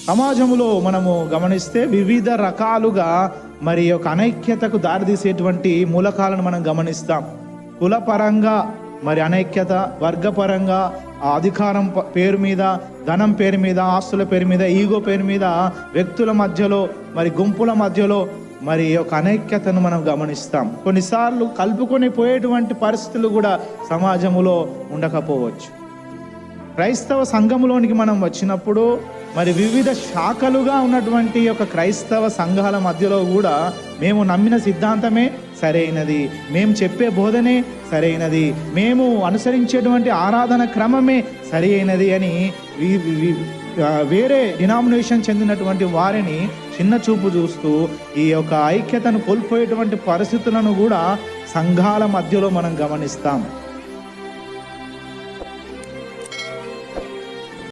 సమాజంలో మనము గమనిస్తే వివిధ రకాలుగా మరి యొక్క అనైక్యతకు దారితీసేటువంటి మూలకాలను మనం గమనిస్తాం. కులపరంగా మరి అనైక్యత, వర్గపరంగా అధికారం పేరు మీద, ధనం పేరు మీద, ఆస్తుల పేరు మీద, ఈగో పేరు మీద వ్యక్తుల మధ్యలో మరి గుంపుల మధ్యలో మరి యొక్క అనైక్యతను మనం గమనిస్తాం. కొన్నిసార్లు కలుపుకొని పోయేటువంటి పరిస్థితులు కూడా సమాజంలో ఉండకపోవచ్చు. క్రైస్తవ సంఘములోనికి మనం వచ్చినప్పుడు మరి వివిధ శాఖలుగా ఉన్నటువంటి యొక్క క్రైస్తవ సంఘాల మధ్యలో కూడా మేము నమ్మిన సిద్ధాంతమే సరైనది, మేము చెప్పే బోధనే సరైనది, మేము అనుసరించేటువంటి ఆరాధన క్రమమే సరైనది అని వేరే డినామినేషన్ చెందినటువంటి వారిని చిన్న చూపు చూస్తూ ఈ యొక్క ఐక్యతను కోల్పోయేటువంటి పరిస్థితులను కూడా సంఘాల మధ్యలో మనం గమనిస్తాం.